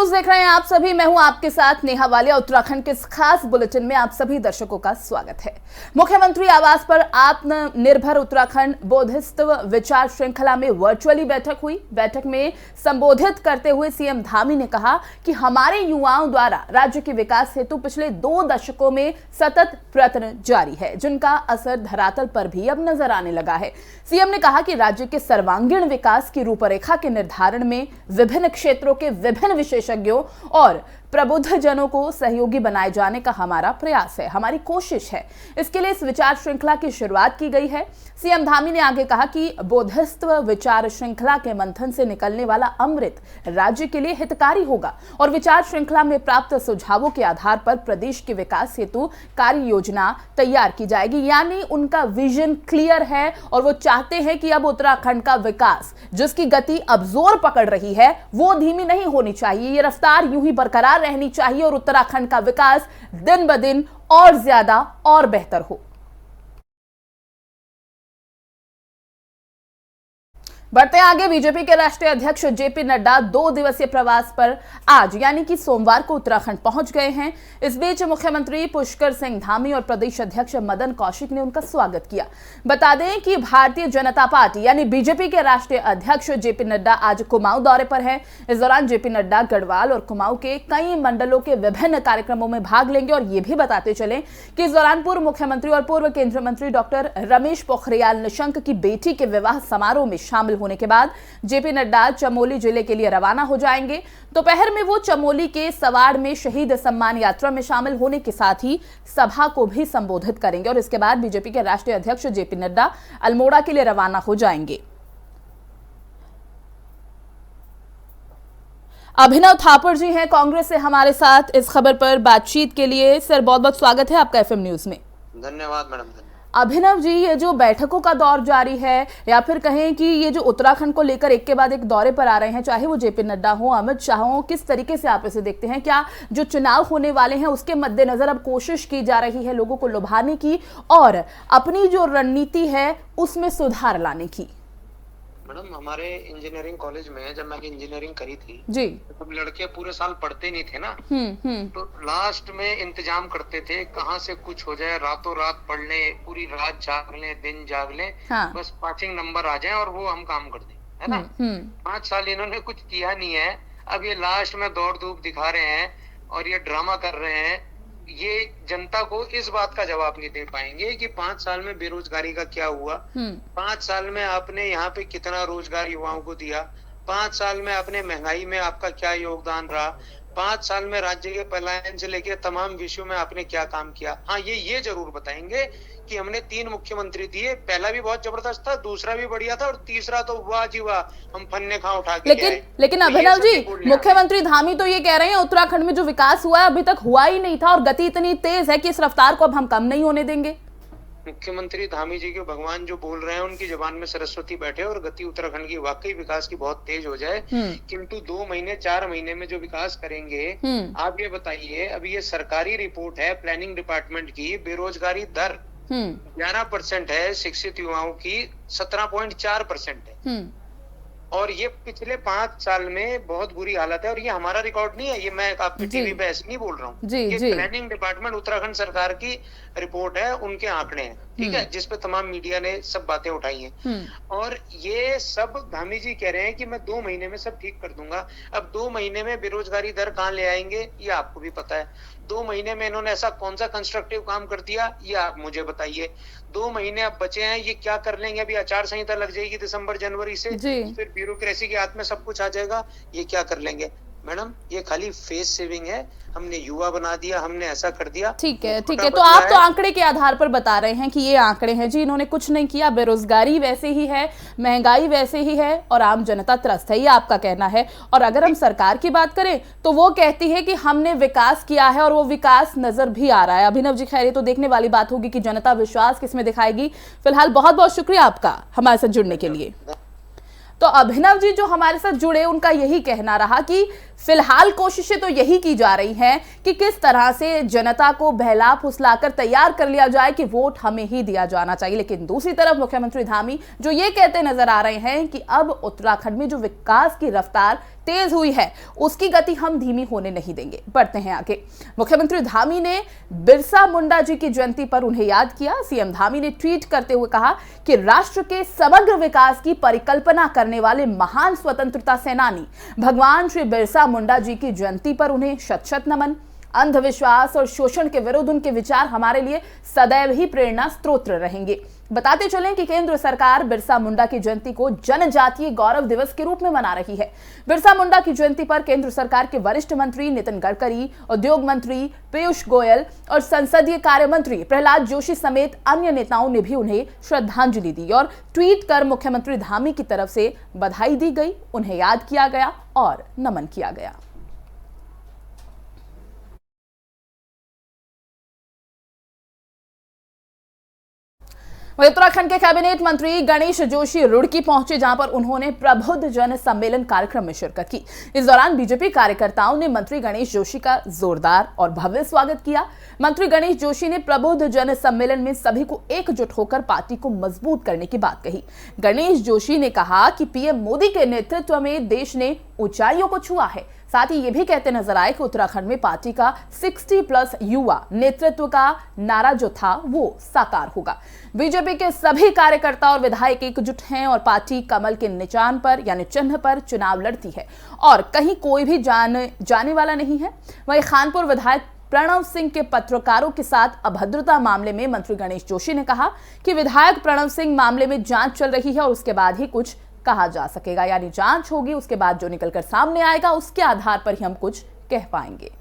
News देख रहे हैं आप सभी। मैं हूं आपके साथ नेहा वालिया। उत्तराखंड के इस खास बुलेटिन में आप सभी दर्शकों का स्वागत है। मुख्यमंत्री आवास पर आत्मनिर्भर उत्तराखंड बोधिसत्व विचार श्रृंखला में वर्चुअली बैठक हुई। बैठक में संबोधित करते हुए सीएम धामी ने कहा कि हमारे युवाओं द्वारा राज्य के विकास हेतु पिछले 2 दशकों में सतत प्रयत्न जारी है, जिनका असर धरातल पर भी अब नजर आने लगा है। सीएम ने कहा कि राज्य के सर्वांगीण विकास की रूपरेखा के निर्धारण में विभिन्न क्षेत्रों के विभिन्न विशेषज्ञों और प्रबुद्ध जनों को सहयोगी बनाए जाने का हमारा प्रयास है, हमारी कोशिश है। इसके लिए इस विचार श्रृंखला की शुरुआत की गई है। सीएम धामी ने आगे कहा कि बोधिसत्व विचार श्रृंखला के मंथन से निकलने वाला अमृत राज्य के लिए हितकारी होगा और विचार श्रृंखला में प्राप्त सुझावों के आधार पर प्रदेश के विकास हेतु कार्य योजना तैयार की जाएगी। यानी उनका विजन क्लियर है और वो चाहते हैं कि अब उत्तराखंड का विकास, जिसकी गति अब जोर पकड़ रही है, वो धीमी नहीं होनी चाहिए। ये रफ्तार यूं ही बरकरार रहनी चाहिए और उत्तराखंड का विकास दिन ब दिन और ज्यादा और बेहतर हो। बढ़ते आगे, बीजेपी के राष्ट्रीय अध्यक्ष जेपी नड्डा 2 दिवसीय प्रवास पर आज यानी कि सोमवार को उत्तराखंड पहुंच गए हैं। इस बीच मुख्यमंत्री पुष्कर सिंह धामी और प्रदेश अध्यक्ष मदन कौशिक ने उनका स्वागत किया। बता दें कि भारतीय जनता पार्टी यानी बीजेपी के राष्ट्रीय अध्यक्ष जेपी नड्डा आज कुमाऊं दौरे पर हैं। इस दौरान जेपी नड्डा गढ़वाल और कुमाऊं के कई मंडलों के विभिन्न कार्यक्रमों में भाग लेंगे। और ये भी बताते चले कि इस दौरान पूर्व मुख्यमंत्री और पूर्व केंद्रीय मंत्री डॉक्टर रमेश पोखरियाल निशंक की बेटी के विवाह समारोह में शामिल होने के बाद जेपी नड्डा चमोली जिले के लिए रवाना हो जाएंगे। दोपहर में वो चमोली के सवाड़ में शहीद सम्मान यात्रा में शामिल होने के साथ ही सभा को भी संबोधित करेंगे और इसके बाद बीजेपी के राष्ट्रीय अध्यक्ष जेपी नड्डा अल्मोड़ा के लिए रवाना हो जाएंगे। अभिनव थापर जी हैं कांग्रेस से हमारे साथ इस खबर पर बातचीत के लिए। सर, बहुत बहुत स्वागत है आपका एफएम न्यूज में। धन्यवाद मैडम। अभिनव जी, ये जो बैठकों का दौर जारी है या फिर कहें कि ये जो उत्तराखंड को लेकर एक के बाद एक दौरे पर आ रहे हैं, चाहे वो जेपी नड्डा हो, अमित शाह हो, किस तरीके से आप इसे देखते हैं? क्या जो चुनाव होने वाले हैं उसके मद्देनजर अब कोशिश की जा रही है लोगों को लुभाने की और अपनी जो रणनीति है उसमें सुधार लाने की? मैडम, हमारे इंजीनियरिंग कॉलेज में जब मैंने इंजीनियरिंग करी थी जी, तो लड़के पूरे साल पढ़ते नहीं थे ना। तो लास्ट में इंतजाम करते थे कहाँ से कुछ हो जाए, रातों रात पढ़ ले, पूरी रात जाग ले, दिन जाग ले, हाँ। बस पासिंग नंबर आ जाए और वो हम काम कर दें, है ना। 5 साल इन्होंने कुछ किया नहीं है। अब ये लास्ट में दौड़ धूप दिखा रहे हैं और ये ड्रामा कर रहे हैं। ये जनता को इस बात का जवाब नहीं दे पाएंगे कि 5 साल में बेरोजगारी का क्या हुआ, 5 साल में आपने यहाँ पे कितना रोजगार युवाओं को दिया, 5 साल में आपने महंगाई में आपका क्या योगदान रहा, 5 साल में राज्य के पलायन से लेकर तमाम विषयों में आपने क्या काम किया। हाँ, ये जरूर बताएंगे कि हमने 3 मुख्यमंत्री दिए, पहला भी बहुत जबरदस्त था, दूसरा भी बढ़िया था और तीसरा तो वाह जी वाह, हम फन्ने खा उठा के लेकिन तो अभिनव जी, मुख्यमंत्री धामी तो ये कह रहे हैं उत्तराखंड में जो विकास हुआ है अभी तक हुआ ही नहीं था और गति इतनी तेज है कि इस रफ्तार को अब हम कम नहीं होने देंगे। मुख्यमंत्री धामी जी के भगवान जो बोल रहे हैं उनकी जुबान में सरस्वती बैठे और गति उत्तराखंड की वाकई विकास की बहुत तेज हो जाए। किंतु 2 महीने 4 महीने में जो विकास करेंगे, आप ये बताइए, अभी ये सरकारी रिपोर्ट है प्लानिंग डिपार्टमेंट की, बेरोजगारी दर 11% है, शिक्षित युवाओं की 17.4% है और ये पिछले 5 साल में बहुत बुरी हालत है। और ये हमारा रिकॉर्ड नहीं है, ये मैं आपके टीवी पे ऐसे नहीं बोल रहा हूँ, ये प्लानिंग डिपार्टमेंट उत्तराखंड सरकार की रिपोर्ट है, उनके आंकड़े हैं, ठीक है, जिसपे तमाम मीडिया ने सब बातें उठाई हैं। और ये सब धामी जी कह रहे हैं कि मैं 2 महीने में सब ठीक कर दूंगा। अब 2 महीने में बेरोजगारी दर कहाँ ले आएंगे ये आपको भी पता है। 2 महीने में इन्होंने ऐसा कौन सा कंस्ट्रक्टिव काम कर दिया ये आप मुझे बताइए। 2 महीने अब बचे हैं, ये क्या कर लेंगे? अभी आचार संहिता लग जाएगी दिसंबर जनवरी से, फिर ब्यूरोक्रेसी के हाथ में सब कुछ आ जाएगा, ये क्या कर लेंगे? मैडम, ये खाली फेस सेविंग है, हमने युवा बना दिया, हमने ऐसा कर दिया। ठीक है। तो आप तो आंकड़े के आधार पर बता रहे हैं कि ये आंकड़े हैं जी, इन्होंने कुछ नहीं किया, बेरोजगारी वैसे ही है, महंगाई वैसे ही है और आम जनता त्रस्त है, ये आपका कहना है। और अगर हम सरकार की बात करें तो वो कहती है कि हमने विकास किया है और वो विकास नजर भी आ रहा है। अभिनव जी, खैर ये तो देखने वाली बात होगी कि जनता विश्वास किसमें दिखाएगी। फिलहाल बहुत बहुत शुक्रिया आपका हमारे साथ जुड़ने के लिए। तो अभिनव जी जो हमारे साथ जुड़े, उनका यही कहना रहा कि फिलहाल कोशिशें तो यही की जा रही हैं कि किस तरह से जनता को बहला फुसलाकर तैयार कर लिया जाए कि वोट हमें ही दिया जाना चाहिए। लेकिन दूसरी तरफ मुख्यमंत्री धामी जो ये कहते नजर आ रहे हैं कि अब उत्तराखंड में जो विकास की रफ्तार तेज हुई है उसकी गति हम धीमी होने नहीं देंगे। बढ़ते हैं आगे। मुख्यमंत्री धामी ने बिरसा मुंडा जी की जयंती पर उन्हें याद किया। सीएम धामी ने ट्वीट करते हुए कहा कि राष्ट्र के समग्र विकास की परिकल्पना करने वाले महान स्वतंत्रता सेनानी भगवान श्री बिरसा मुंडा जी की जयंती पर उन्हें शत शत नमन। अंधविश्वास और शोषण के विरुद्ध उनके विचार हमारे लिए सदैव ही प्रेरणा स्रोत रहेंगे। बताते चलें कि केंद्र सरकार बिरसा मुंडा की जयंती को जनजातीय गौरव दिवस के रूप में मना रही है। बिरसा मुंडा की जयंती पर केंद्र सरकार के वरिष्ठ मंत्री नितिन गडकरी, उद्योग मंत्री पीयूष गोयल और संसदीय कार्य मंत्री प्रहलाद जोशी समेत अन्य नेताओं ने भी उन्हें श्रद्धांजलि दी और ट्वीट कर मुख्यमंत्री धामी की तरफ से बधाई दी गई, उन्हें याद किया गया और नमन किया गया। वहीं उत्तराखंड के कैबिनेट मंत्री गणेश जोशी रुड़की पहुंचे, जहां पर उन्होंने प्रबुद्ध जन सम्मेलन कार्यक्रम में शिरकत की। इस दौरान बीजेपी कार्यकर्ताओं ने मंत्री गणेश जोशी का जोरदार और भव्य स्वागत किया। मंत्री गणेश जोशी ने प्रबुद्ध जन सम्मेलन में सभी को एकजुट होकर पार्टी को मजबूत करने की बात कही। गणेश जोशी ने कहा कि पीएम मोदी के नेतृत्व में देश ने ऊंचाइयों को छुआ है। साथ ही ये भी कहते नजर आए कि उत्तराखंड में पार्टी का 60+ युवा नेतृत्व का नारा जो था वो साकार होगा। बीजेपी के सभी कार्यकर्ता और विधायक एकजुट हैं और पार्टी कमल के निशान पर यानी चिन्ह पर चुनाव लड़ती है और कहीं कोई भी जाने वाला नहीं है। वहीं खानपुर विधायक प्रणव सिंह के पत्रकारों के साथ अभद्रता मामले में मंत्री गणेश जोशी ने कहा कि विधायक प्रणव सिंह मामले में जांच चल रही है और उसके बाद ही कुछ कहा जा सकेगा, यानी जांच होगी, उसके बाद जो निकलकर सामने आएगा उसके आधार पर ही हम कुछ कह पाएंगे।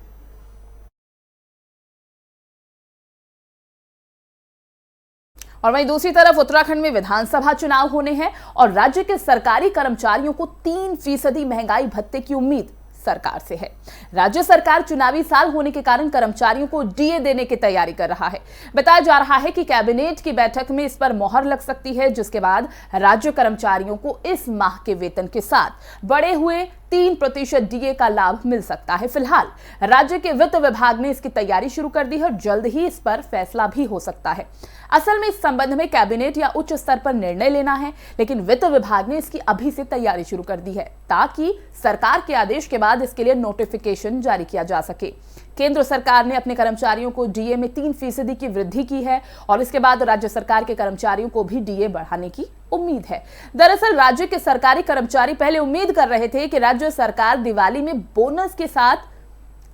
और वहीं दूसरी तरफ उत्तराखंड में विधानसभा चुनाव होने हैं और राज्य के सरकारी कर्मचारियों को 3% महंगाई भत्ते की उम्मीद सरकार से है। राज्य सरकार चुनावी साल होने के कारण कर्मचारियों को डीए देने की तैयारी कर रहा है। बताया जा रहा है कि कैबिनेट की बैठक में इस पर मोहर लग सकती है, जिसके बाद राज्य कर्मचारियों को इस माह के वेतन के साथ बढ़े हुए 3% डीए का लाभ मिल सकता है। फिलहाल राज्य के वित्त विभाग ने इसकी तैयारी शुरू कर दी है और जल्द ही इस पर फैसला भी हो सकता है। असल में इस संबंध में कैबिनेट या उच्च स्तर पर निर्णय लेना है, लेकिन वित्त विभाग ने इसकी अभी से तैयारी शुरू कर दी है ताकि सरकार के आदेश के बाद इसके लिए नोटिफिकेशन जारी किया जा सके। केंद्र सरकार ने अपने कर्मचारियों को डीए में 3% की वृद्धि की है और इसके बाद राज्य सरकार के कर्मचारियों को भी डीए बढ़ाने की उम्मीद है। दरअसल राज्य के सरकारी कर्मचारी पहले उम्मीद कर रहे थे कि राज्य सरकार दिवाली में बोनस के साथ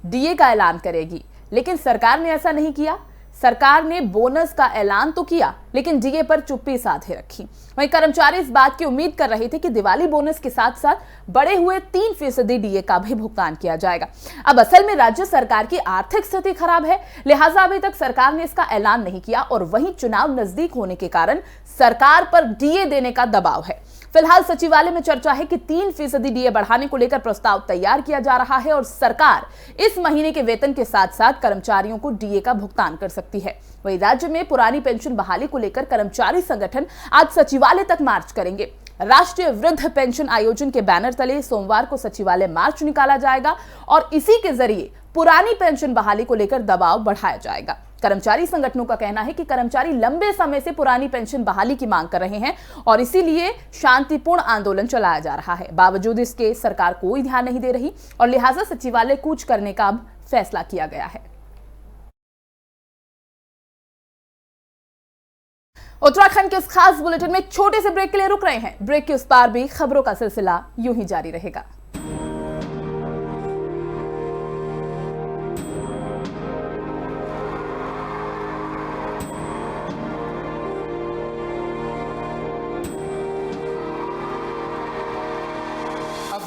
डीए का ऐलान करेगी, लेकिन सरकार ने ऐसा नहीं किया। सरकार ने बोनस का ऐलान तो किया लेकिन डीए पर चुप्पी साधे रखी। वहीं कर्मचारी इस बात की उम्मीद कर रहे थे कि दिवाली बोनस के साथ साथ बढ़े हुए 3% डीए का भी भुगतान किया जाएगा। अब असल में राज्य सरकार की आर्थिक स्थिति खराब है, लिहाजा अभी तक सरकार ने इसका ऐलान नहीं किया और वहीं चुनाव नजदीक होने के कारण सरकार पर डीए देने का दबाव है। फिलहाल सचिवालय में चर्चा है कि 3% डीए बढ़ाने को लेकर प्रस्ताव तैयार किया जा रहा है और सरकार इस महीने के वेतन के साथ साथ कर्मचारियों को डीए का भुगतान कर सकती है। वहीं राज्य में पुरानी पेंशन बहाली को लेकर कर्मचारी संगठन आज सचिवालय तक मार्च करेंगे। राष्ट्रीय वृद्ध पेंशन आयोजन के बैनर तले सोमवार को सचिवालय मार्च निकाला जाएगा और इसी के जरिए पुरानी पेंशन बहाली को लेकर दबाव बढ़ाया जाएगा। कर्मचारी संगठनों का कहना है कि कर्मचारी लंबे समय से पुरानी पेंशन बहाली की मांग कर रहे हैं और इसीलिए शांतिपूर्ण आंदोलन चलाया जा रहा है। बावजूद इसके सरकार कोई ध्यान नहीं दे रही और लिहाजा सचिवालय कूच करने का अब फैसला किया गया है। उत्तराखंड के इस खास बुलेटिन में एक छोटे से ब्रेक के लिए रुक रहे हैं। ब्रेक के उस पार भी खबरों का सिलसिला यूं ही जारी रहेगा।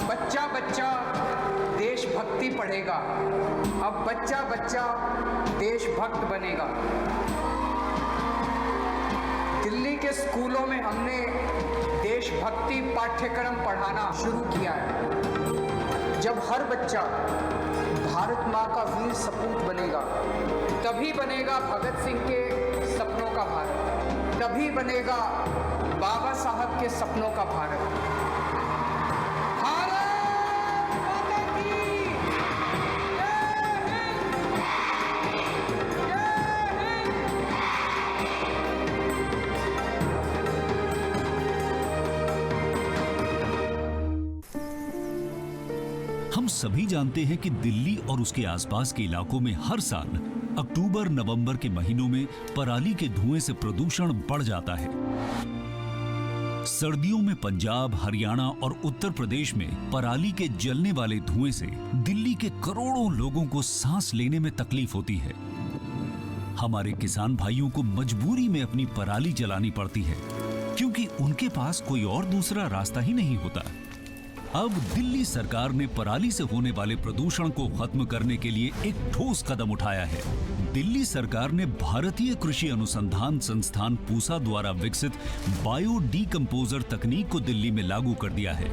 बच्चा बच्चा देशभक्ति पढ़ेगा, अब बच्चा बच्चा देशभक्त बनेगा। दिल्ली के स्कूलों में हमने देशभक्ति पाठ्यक्रम पढ़ाना शुरू किया है। जब हर बच्चा भारत माँ का वीर सपूत बनेगा, तभी बनेगा भगत सिंह के सपनों का भारत, तभी बनेगा बाबा साहब के सपनों का भारत। सभी जानते हैं कि दिल्ली और उसके आसपास के इलाकों में हर साल अक्टूबर नवंबर के महीनों में पराली के धुएं से प्रदूषण बढ़ जाता है। सर्दियों में पंजाब, हरियाणा और उत्तर प्रदेश में पराली के जलने वाले धुएं से दिल्ली के करोड़ों लोगों को सांस लेने में तकलीफ होती है। हमारे किसान भाइयों को मजबूरी में अपनी पराली जलानी पड़ती है, क्योंकि उनके पास कोई और दूसरा रास्ता ही नहीं होता। अब दिल्ली सरकार ने पराली से होने वाले प्रदूषण को खत्म करने के लिए एक ठोस कदम उठाया है। दिल्ली सरकार ने भारतीय कृषि अनुसंधान संस्थान पूसा द्वारा विकसित बायो डीकंपोजर तकनीक को दिल्ली में लागू कर दिया है।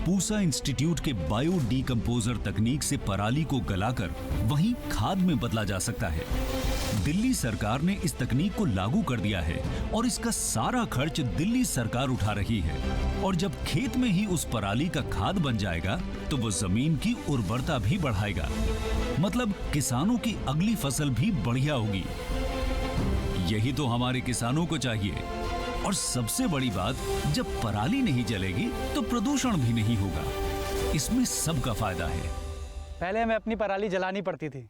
पूसा इंस्टीट्यूट के बायो डीकंपोजर तकनीक से पराली को गलाकर वहीं खाद में बदला जा सकता है। दिल्ली सरकार ने इस तकनीक को लागू कर दिया है और इसका सारा खर्च दिल्ली सरकार उठा रही है। और जब खेत में ही उस पराली का खाद बन जाएगा तो वो जमीन की उर्वरता भी बढ़ाएगा, मतलब किसानों की अगली फसल भी बढ़िया होगी। यही तो हमारे किसानों को चाहिए। और सबसे बड़ी बात, जब पराली नहीं जलेगी तो प्रदूषण भी नहीं होगा। इसमें सबका फायदा है। पहले हमें अपनी पराली जलानी पड़ती थी,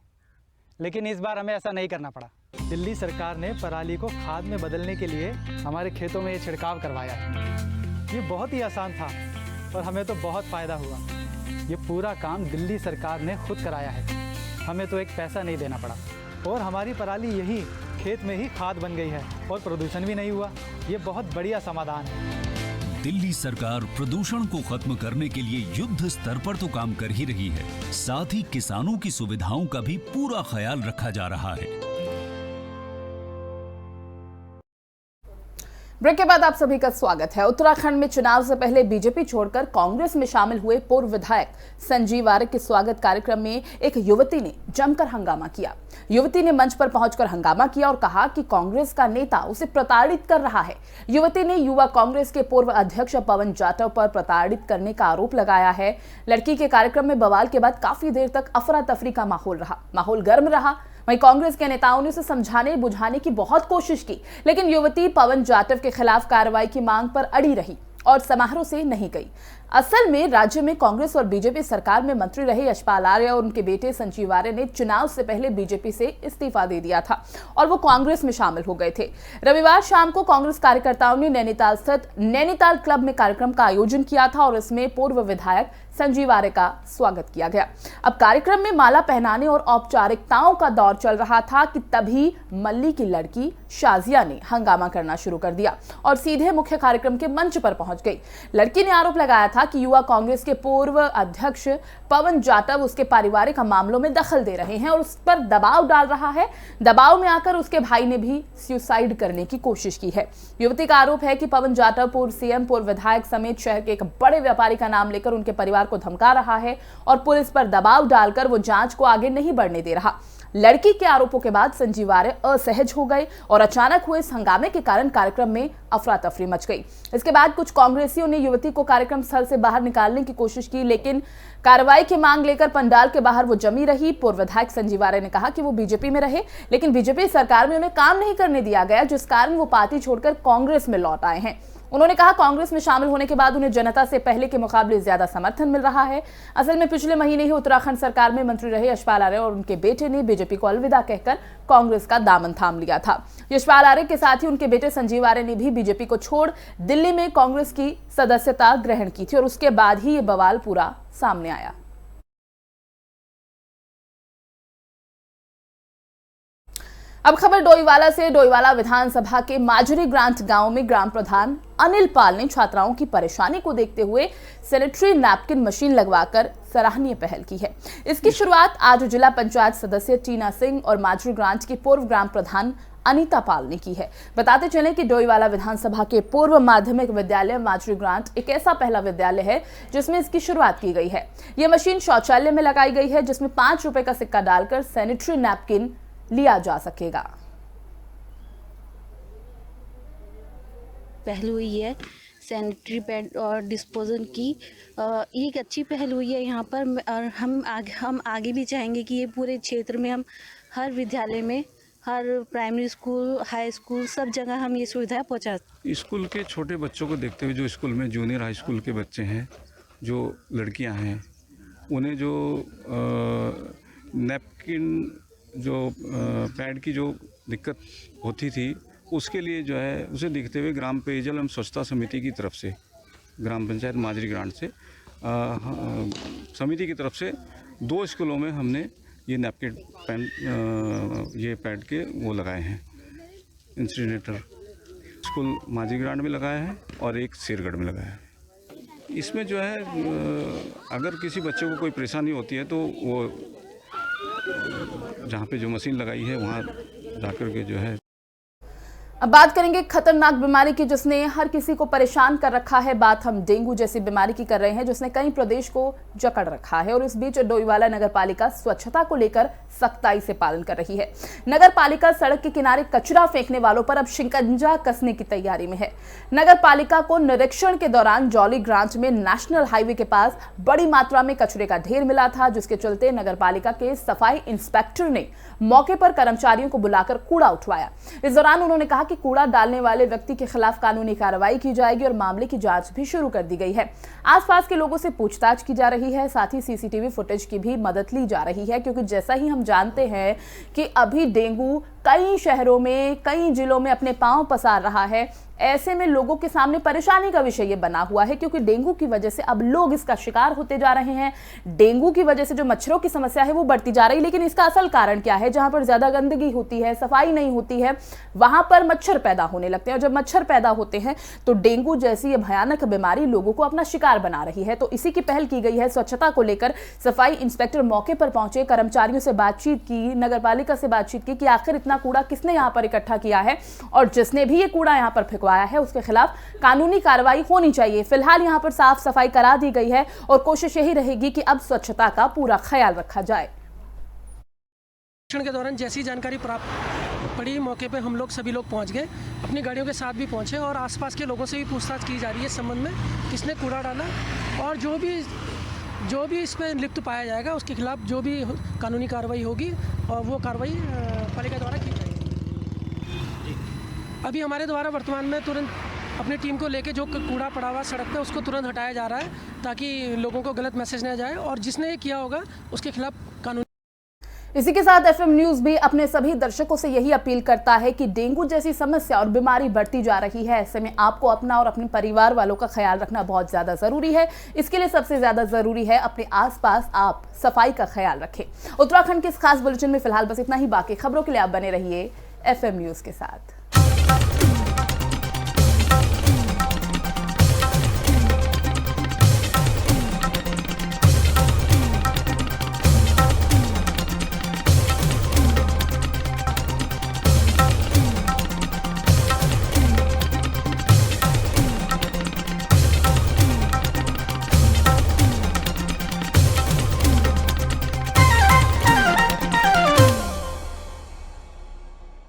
लेकिन इस बार हमें ऐसा नहीं करना पड़ा। दिल्ली सरकार ने पराली को खाद में बदलने के लिए हमारे खेतों में ये छिड़काव करवाया है। ये बहुत ही आसान था और हमें तो बहुत फ़ायदा हुआ। ये पूरा काम दिल्ली सरकार ने खुद कराया है। हमें तो एक पैसा नहीं देना पड़ा और हमारी पराली यही खेत में ही खाद बन गई है और प्रदूषण भी नहीं हुआ। ये बहुत बढ़िया समाधान है। दिल्ली सरकार प्रदूषण को खत्म करने के लिए युद्ध स्तर पर तो काम कर ही रही है, साथ ही किसानों की सुविधाओं का भी पूरा ख्याल रखा जा रहा है। ब्रेक के बाद आप सभी का स्वागत है। उत्तराखंड में चुनाव से पहले बीजेपी छोड़कर कांग्रेस में शामिल हुए पूर्व विधायक संजीव आर्य के स्वागत कार्यक्रम में एक युवती ने जमकर हंगामा किया। युवती ने मंच पर पहुंचकर हंगामा किया और कहा कि कांग्रेस का नेता उसे प्रताड़ित कर रहा है। युवती ने युवा कांग्रेस के पूर्व अध्यक्ष पवन जाटव पर प्रताड़ित करने का आरोप लगाया है। लड़की के कार्यक्रम में बवाल के बाद काफी देर तक अफरा तफरी का माहौल गर्म रहा। वहीं कांग्रेस के नेताओं ने उसे समझाने बुझाने की बहुत कोशिश की, लेकिन युवती पवन जाटव के खिलाफ कार्रवाई की मांग पर अड़ी रही और समारोह से नहीं गई। असल में राज्य में कांग्रेस और बीजेपी सरकार में मंत्री रहे यशपाल आर्य और उनके बेटे संजीव आर्य ने चुनाव से पहले बीजेपी से इस्तीफा दे दिया था और वो कांग्रेस में शामिल हो गए थे। रविवार शाम को कांग्रेस कार्यकर्ताओं ने नैनीताल स्थित नैनीताल क्लब में कार्यक्रम का आयोजन किया था और इसमें पूर्व विधायक संजीव आर्य का स्वागत किया गया। अब कार्यक्रम में माला पहनाने और औपचारिकताओं का दौर चल रहा था कि तभी मल्ली की लड़की शाजिया ने हंगामा करना शुरू कर दिया और सीधे मुख्य कार्यक्रम के मंच पर पहुंच गई। लड़की ने आरोप लगाया था कि युवा कांग्रेस के पूर्व अध्यक्ष पवन जाटव उसके पारिवारिक मामलों में दखल दे रहे हैं और उस पर दबाव डाल रहा है। दबाव में आकर उसके भाई ने भी सुसाइड करने की कोशिश की है। युवती का आरोप है कि पवन जाटव पूर्व सीएम, पूर्व विधायक समेत शहर के एक बड़े व्यापारी का नाम लेकर उनके परिवार को धमका रहा है और पुलिस पर दबाव डालकर वो जांच को आगे नहीं बढ़ने दे रहा। लड़की के आरोपों के बाद संजीव आर्य असहज हो गए और अचानक हुए इस हंगामे के कारण कार्यक्रम में अफरा तफरी मच गई। इसके बाद कुछ कांग्रेसियों ने युवती को कार्यक्रम स्थल से बाहर निकालने की कोशिश की, लेकिन कार्रवाई की मांग लेकर पंडाल के बाहर वो जमी रही। पूर्व विधायक संजीव आर्य ने कहा कि वो बीजेपी में रहे, लेकिन बीजेपी सरकार में उन्हें काम नहीं करने दिया गया, जिस कारण वो पार्टी छोड़कर कांग्रेस में लौट आए हैं। उन्होंने कहा कांग्रेस में शामिल होने के बाद उन्हें जनता से पहले के मुकाबले ज्यादा समर्थन मिल रहा है। असल में पिछले महीने ही उत्तराखंड सरकार में मंत्री रहे यशपाल आर्य और उनके बेटे ने बीजेपी को अलविदा कहकर कांग्रेस का दामन थाम लिया था। यशपाल आर्य के साथ ही उनके बेटे संजीव आर्य ने भी बीजेपी को छोड़ दिल्ली में कांग्रेस की सदस्यता ग्रहण की थी और उसके बाद ही ये बवाल पूरा सामने आया। अब खबर डोईवाला से। डोईवाला विधानसभा के माजुरी ग्रांट गांव में ग्राम प्रधान अनिल पाल ने छात्राओं की परेशानी को देखते हुए सैनिटरी नैपकिन मशीन लगवाकर सराहनीय पहल की है। इसकी शुरुआत आज जिला पंचायत सदस्य टीना सिंह और माजुरी ग्रांट की पूर्व ग्राम प्रधान अनीता पाल ने की है। बताते चले कि डोईवाला विधानसभा के पूर्व माध्यमिक विद्यालय माजुरी ग्रांट एक ऐसा पहला विद्यालय है जिसमें इसकी शुरुआत की गई है। यह मशीन शौचालय में लगाई गई है, जिसमें 5 रुपए का सिक्का डालकर सैनिटरी नैपकिन लिया जा सकेगा। पहल हुई है सैनिटरी पैड और डिस्पोजल की, एक अच्छी पहल हुई है यहाँ पर और हम आगे भी चाहेंगे कि ये पूरे क्षेत्र में हम हर विद्यालय में, हर प्राइमरी स्कूल, हाई स्कूल, सब जगह हम ये सुविधाएं पहुँचा। स्कूल के छोटे बच्चों को देखते हुए जो स्कूल में जूनियर हाई स्कूल के बच्चे हैं, जो लड़कियां हैं, उन्हें जो नैपकिन जो पैड की जो दिक्कत होती थी, उसके लिए जो है उसे देखते हुए ग्राम पेयजल एवं स्वच्छता समिति की तरफ से, ग्राम पंचायत माजरी ग्रांट से समिति की तरफ से 2 स्कूलों में हमने ये नैपकिन ये पैड के वो लगाए हैं, इंसिनेटर। स्कूल माजरी ग्रांट में लगाया है और एक शेरगढ़ में लगाया है। इसमें जो है अगर किसी बच्चे को कोई परेशानी होती है तो वो जहाँ पे जो मशीन लगाई है वहाँ जाकर के जो है। अब बात करेंगे खतरनाक बीमारी की जिसने हर किसी को परेशान कर रखा है। बात हम डेंगू जैसी बीमारी की कर रहे हैं जिसने कई प्रदेश को जकड़ रखा है और इस बीच डोईवाला नगर पालिका स्वच्छता को लेकर सख्ताई से पालन कर रही है। नगर पालिका सड़क के किनारे कचरा फेंकने वालों पर अब शिकंजा कसने की तैयारी में है। नगर पालिका को निरीक्षण के दौरान जौली ग्रांट में नेशनल हाईवे के पास बड़ी मात्रा में कचरे का ढेर मिला था, जिसके चलते नगर पालिका के सफाई इंस्पेक्टर ने मौके पर कर्मचारियों को बुलाकर कूड़ा उठवाया। इस दौरान उन्होंने कहा कि कूड़ा डालने वाले व्यक्ति के खिलाफ कानूनी कार्रवाई की जाएगी और मामले की जांच भी शुरू कर दी गई है। आसपास के लोगों से पूछताछ की जा रही है, साथ ही सीसीटीवी फुटेज की भी मदद ली जा रही है, क्योंकि जैसा ही हम जानते हैं कि अभी डेंगू कई शहरों में, कई जिलों में अपने पांव पसार रहा है। ऐसे में लोगों के सामने परेशानी का विषय ये बना हुआ है, क्योंकि डेंगू की वजह से अब लोग इसका शिकार होते जा रहे हैं। डेंगू की वजह से जो मच्छरों की समस्या है वो बढ़ती जा रही है, लेकिन इसका असल कारण क्या है? जहां पर ज्यादा गंदगी होती है, सफाई नहीं होती है, वहां पर मच्छर पैदा होने लगते हैं और जब मच्छर पैदा होते हैं तो डेंगू जैसी ये भयानक बीमारी लोगों को अपना शिकार बना रही है। तो इसी की पहल की गई है। स्वच्छता को लेकर सफाई इंस्पेक्टर मौके पर पहुंचे, कर्मचारियों से बातचीत की, नगर पालिका से बातचीत की कि आखिर इतना कूड़ा किसने यहाँ पर इकट्ठा किया है और जिसने भी ये कूड़ा यहाँ पर फेंकवाया है उसके खिलाफ कानूनी कार्रवाई होनी चाहिए। फिलहाल यहाँ पर साफ सफाई करा दी गई है और कोशिश यही रहेगी कि अब स्वच्छता का पूरा ख्याल रखा जाए। के दौरान जैसी जानकारी प्राप्त पड़ी, मौके पे हम लोग सभी लोग पहुंच गए, अपनी गाड़ियों के साथ भी पहुंचे और आसपास के लोगों से भी पूछताछ की जा रही है इस संबंध में किसने कूड़ा डाला और जो भी इस पर लिप्त पाया जाएगा उसके खिलाफ जो भी कानूनी कार्रवाई होगी और वो कार्रवाई पालिका द्वारा की जाएगी। अभी हमारे द्वारा वर्तमान में तुरंत अपनी टीम को लेके जो कूड़ा पड़ा हुआ सड़क पे उसको तुरंत हटाया जा रहा है ताकि लोगों को गलत मैसेज न जाए और जिसने ये किया होगा उसके खिलाफ कानूनी। इसी के साथ एफएम न्यूज भी अपने सभी दर्शकों से यही अपील करता है कि डेंगू जैसी समस्या और बीमारी बढ़ती जा रही है। ऐसे में आपको अपना और अपने परिवार वालों का ख्याल रखना बहुत ज्यादा जरूरी है। इसके लिए सबसे ज्यादा जरूरी है अपने आसपास आप सफाई का ख्याल रखें। उत्तराखंड के इस खास बुलेटिन में फिलहाल बस इतना ही। बाकी खबरों के लिए आप बने रहिए एफएम न्यूज के साथ।